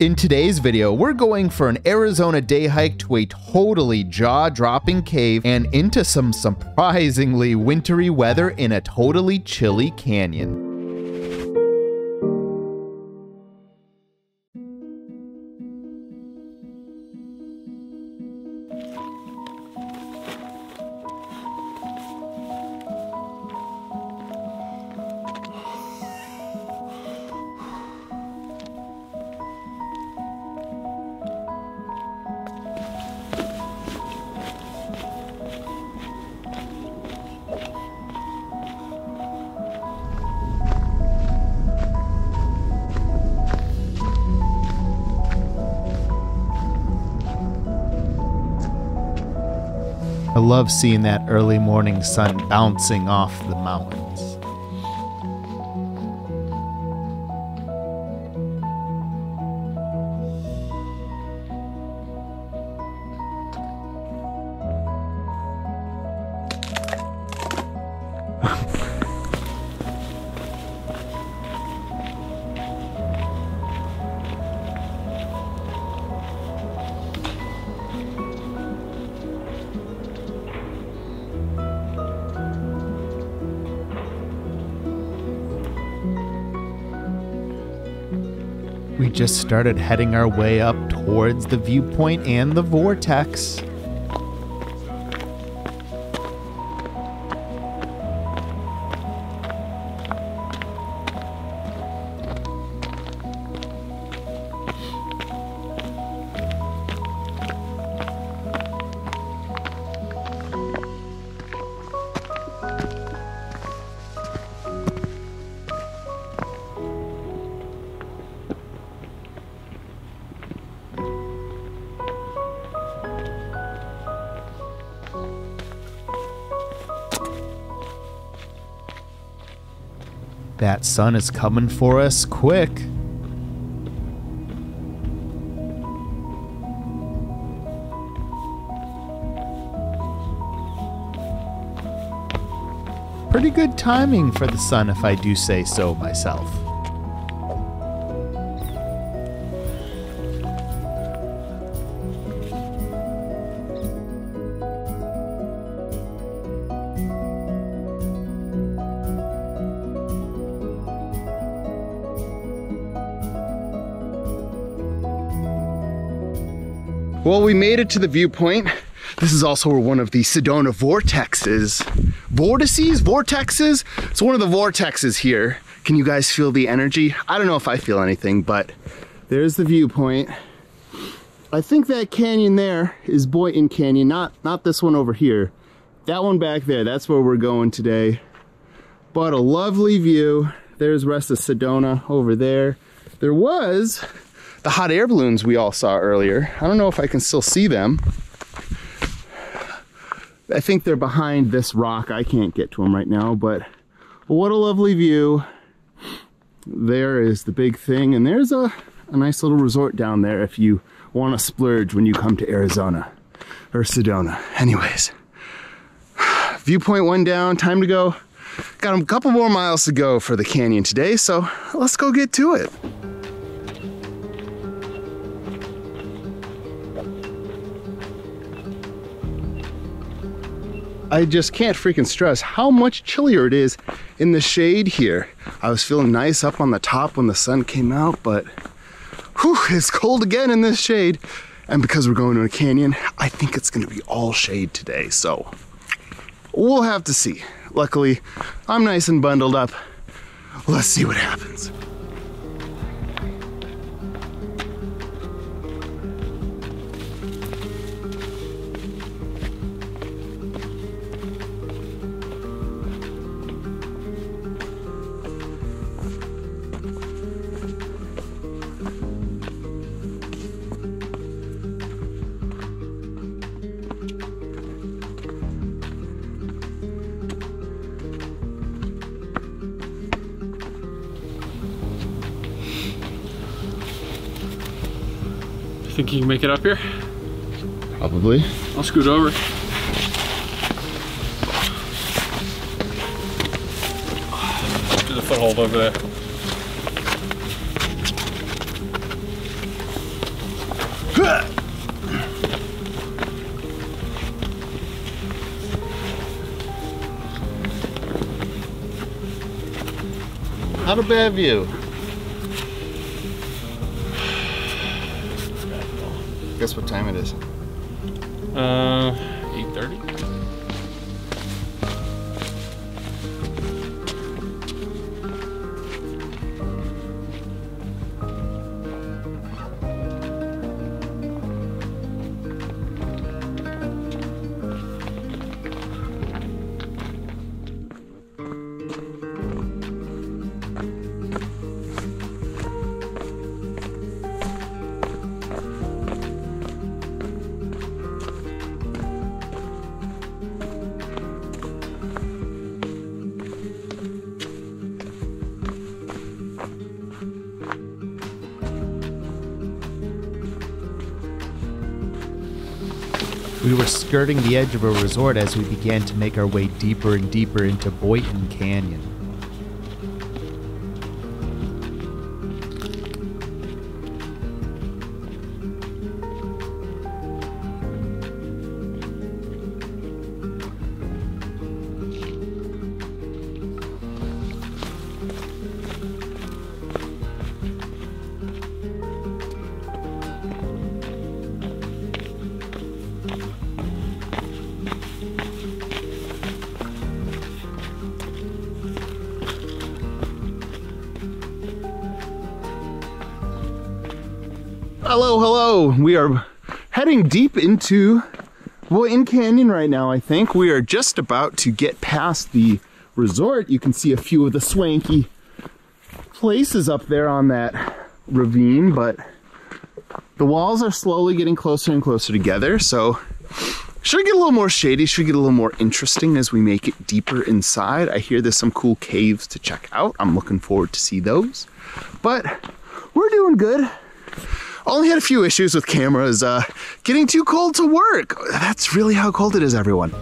In today's video, we're going for an Arizona day hike to a totally jaw-dropping cave and into some surprisingly wintry weather in a totally chilly canyon. I love seeing that early morning sun bouncing off the mountains. We just started heading our way up towards the viewpoint and the vortex. That sun is coming for us quick. Pretty good timing for the sun, if I do say so myself. Well, we made it to the viewpoint. This is also where one of the Sedona vortexes. Vortexes? It's one of the vortexes here. Can you guys feel the energy? I don't know if I feel anything, but there's the viewpoint. I think that canyon there is Boynton Canyon, not this one over here. That one back there, that's where we're going today. But a lovely view. There's the rest of Sedona over there. There was the hot air balloons we all saw earlier. I don't know if I can still see them. I think they're behind this rock. I can't get to them right now, but what a lovely view. There is the big thing, and there's a nice little resort down there if you want to splurge when you come to Arizona or Sedona. Anyways, viewpoint one down, time to go. Got a couple more miles to go for the canyon today, so let's go get to it. I just can't freaking stress how much chillier it is in the shade here. I was feeling nice up on the top when the sun came out, but whew, it's cold again in this shade. And because we're going to a canyon, I think it's gonna be all shade today, so we'll have to see. Luckily, I'm nice and bundled up. Let's see what happens. Think you can make it up here? Probably. I'll scoot over. There's a foothold over there. Not a bad view. Guess what time it is? 8:30. We were skirting the edge of a resort as we began to make our way deeper and deeper into Boynton Canyon. Hello, hello. We are heading deep into Boynton Canyon right now, I think. We are just about to get past the resort. You can see a few of the swanky places up there on that ravine, but the walls are slowly getting closer and closer together, so should get a little more shady, should get a little more interesting as we make it deeper inside. I hear there's some cool caves to check out. I'm looking forward to see those, but we're doing good. Only had a few issues with cameras, getting too cold to work. That's really how cold it is, everyone.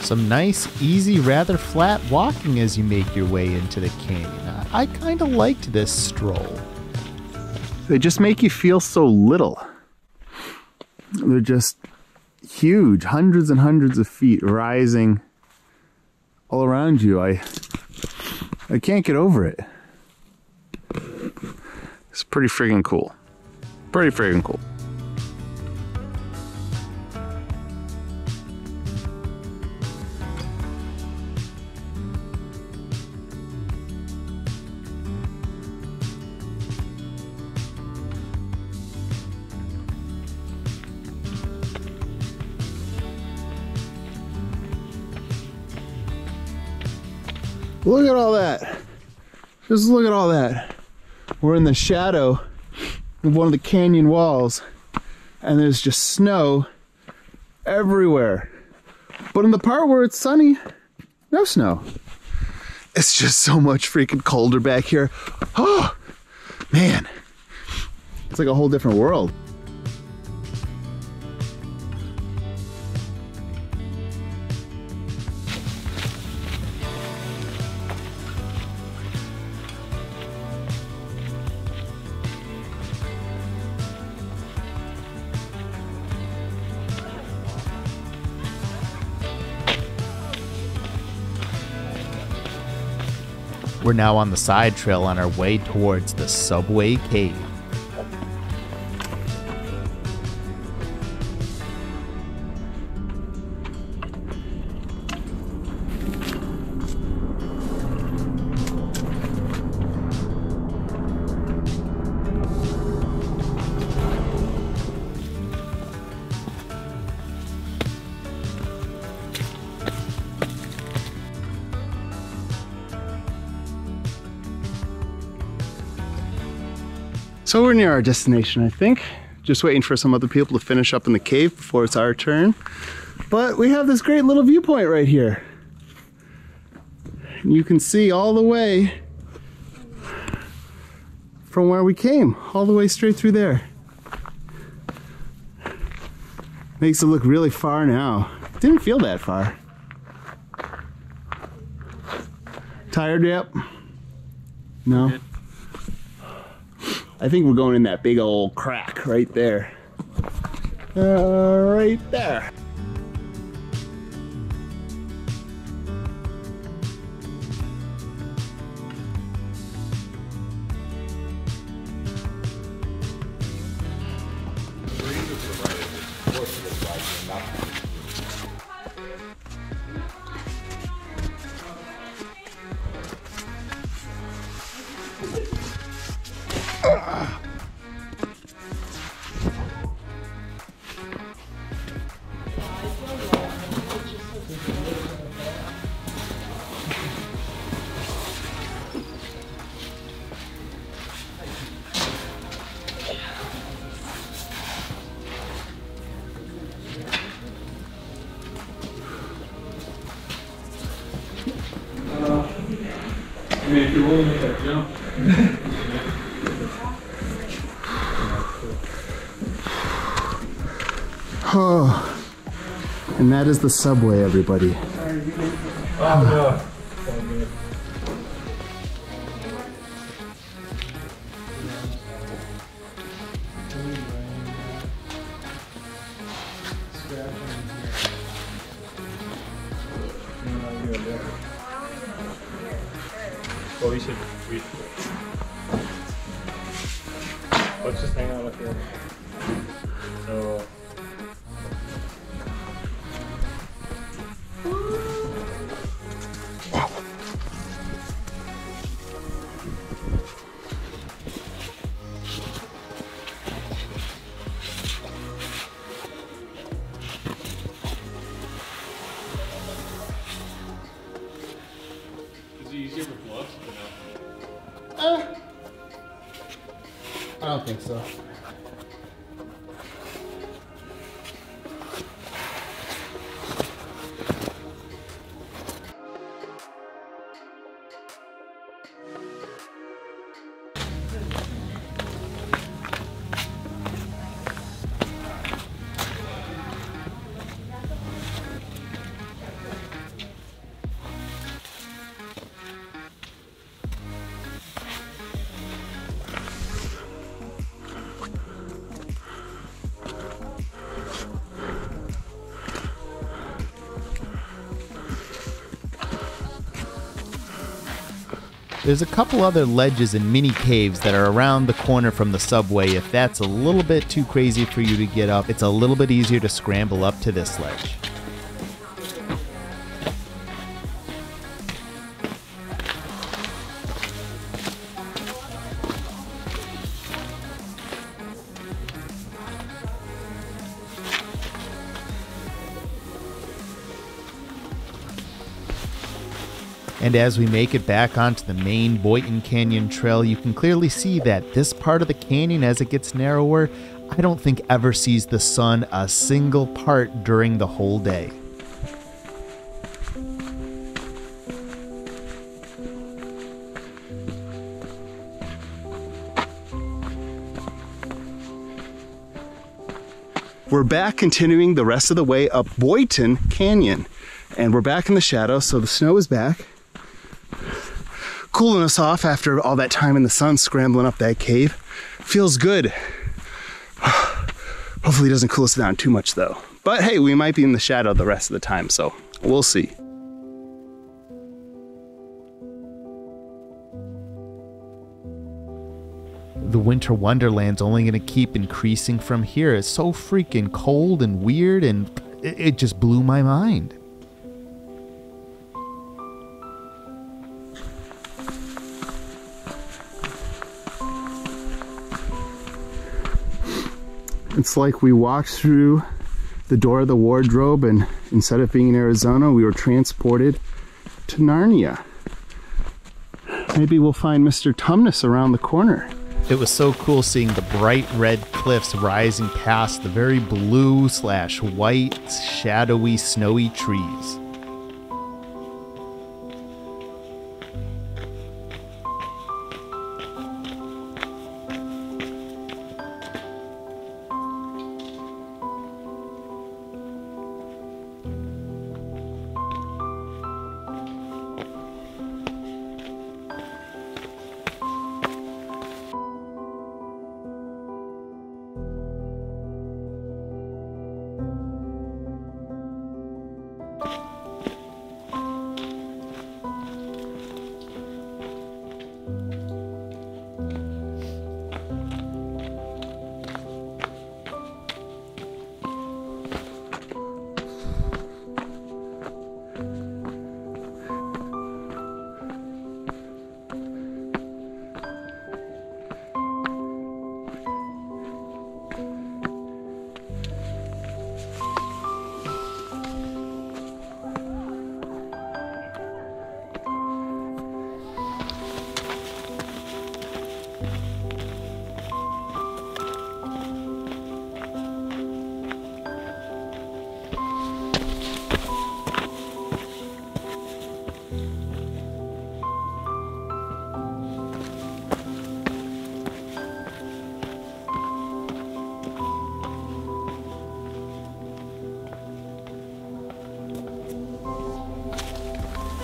Some nice, easy, rather flat walking as you make your way into the canyon. I kind of liked this stroll. They just make you feel so little. They're just huge, hundreds and hundreds of feet rising all around you. I can't get over it. It's pretty friggin' cool. Pretty friggin' cool. Look at all that. Just look at all that. We're in the shadow of one of the canyon walls, and there's just snow everywhere. But in the part where it's sunny, no snow. It's just so much freaking colder back here. Oh, man. It's like a whole different world. We're now on the side trail on our way towards the subway cave. So we're near our destination, I think. Just waiting for some other people to finish up in the cave before it's our turn. But we have this great little viewpoint right here. And you can see all the way from where we came, all the way straight through there. Makes it look really far now. Didn't feel that far. Tired yet? No? I think we're going in that big old crack right there. Right there. I mean, if you're willing to make that jump. Oh, and that is the subway, everybody. Oh, no. Well, let's just hang out up here. So. Is it easier with gloves or no? I don't think so. There's a couple other ledges and mini caves that are around the corner from the subway. If that's a little bit too crazy for you to get up, it's a little bit easier to scramble up to this ledge. And as we make it back onto the main Boynton Canyon trail, you can clearly see that this part of the canyon, as it gets narrower, I don't think ever sees the sun a single part during the whole day. We're back continuing the rest of the way up Boynton Canyon. And we're back in the shadow, so the snow is back. Cooling us off after all that time in the sun scrambling up that cave. Feels good. Hopefully it doesn't cool us down too much though. But hey, we might be in the shadow the rest of the time, so we'll see. The winter wonderland's only going to keep increasing from here. It's so freaking cold and weird, and it just blew my mind. It's like we walked through the door of the wardrobe, and instead of being in Arizona, we were transported to Narnia. Maybe we'll find Mr. Tumnus around the corner. It was so cool seeing the bright red cliffs rising past the very blue/white, shadowy, snowy trees.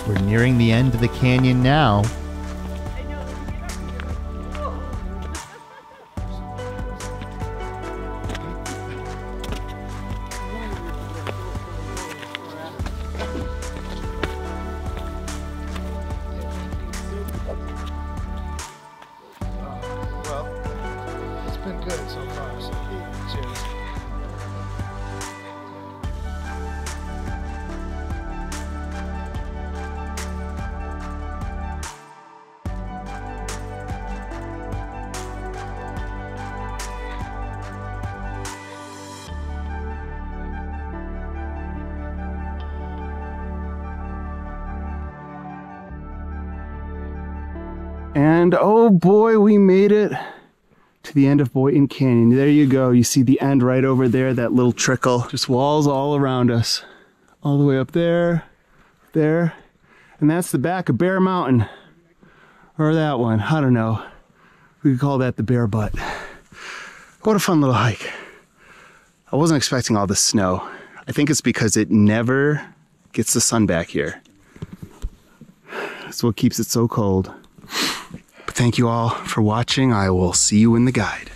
We're nearing the end of the canyon now. Well, it's been good so far, so cheers. And oh boy, we made it to the end of Boynton Canyon. There you go. You see the end right over there, that little trickle. Just walls all around us. All the way up there, there. And that's the back of Bear Mountain. Or that one, I don't know. We could call that the Bear Butt. What a fun little hike. I wasn't expecting all this snow. I think it's because it never gets the sun back here. That's what keeps it so cold. But thank you all for watching. I will see you in the guide.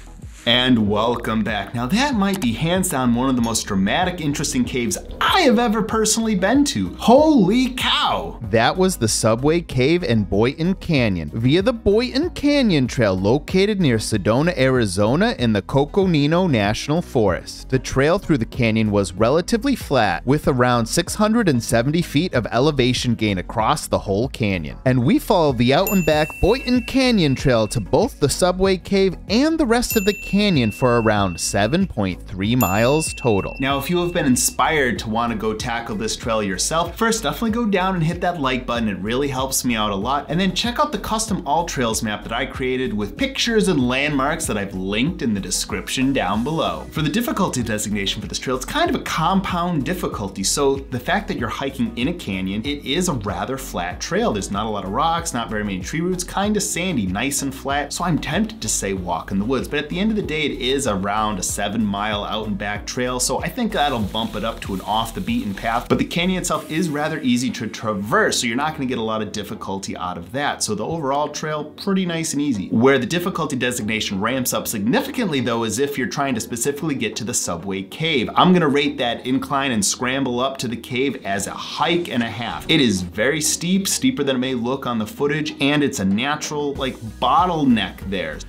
And welcome back. Now that might be hands down one of the most dramatic, interesting caves I have ever personally been to. Holy cow! That was the Subway Cave in Boynton Canyon via the Boynton Canyon Trail located near Sedona, Arizona in the Coconino National Forest. The trail through the canyon was relatively flat with around 670 feet of elevation gain across the whole canyon. And we followed the out and back Boynton Canyon Trail to both the Subway Cave and the rest of the canyon for around 7.3 miles total. Now, if you have been inspired to want to go tackle this trail yourself, first definitely go down and hit that like button. It really helps me out a lot. And then check out the custom all trails map that I created with pictures and landmarks that I've linked in the description down below. For the difficulty designation for this trail, it's kind of a compound difficulty. So the fact that you're hiking in a canyon, it is a rather flat trail. There's not a lot of rocks, not very many tree roots, kind of sandy, nice and flat. So I'm tempted to say walk in the woods, but at the end of the day, it is around a 7-mile out and back trail, so I think that'll bump it up to an off the beaten path. But the canyon itself is rather easy to traverse, so you're not going to get a lot of difficulty out of that. So the overall trail, pretty nice and easy. Where the difficulty designation ramps up significantly though is if you're trying to specifically get to the Subway Cave. I'm going to rate that incline and scramble up to the cave as a hike and a half. It is very steep, steeper than it may look on the footage, and it's a natural like bottleneck there.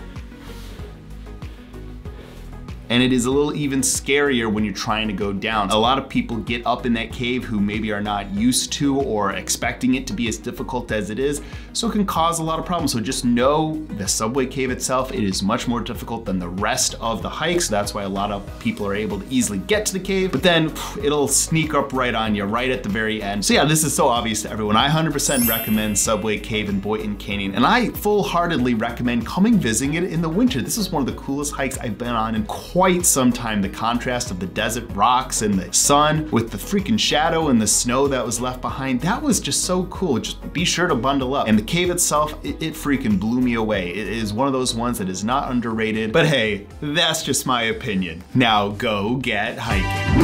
And it is a little even scarier when you're trying to go down. A lot of people get up in that cave who maybe are not used to or expecting it to be as difficult as it is, so it can cause a lot of problems. So just know the subway cave itself, it is much more difficult than the rest of the hikes. That's why a lot of people are able to easily get to the cave, but then it'll sneak up right on you right at the very end. So yeah, this is so obvious to everyone. I 100% recommend Subway Cave in Boynton Canyon, and I full-heartedly recommend coming visiting it in the winter. This is one of the coolest hikes I've been on in quite some time. The contrast of the desert rocks and the sun with the freaking shadow and the snow that was left behind, that was just so cool. Just be sure to bundle up. And the cave itself, it freaking blew me away. It is one of those ones that is not underrated, but hey, that's just my opinion. Now go get hiking.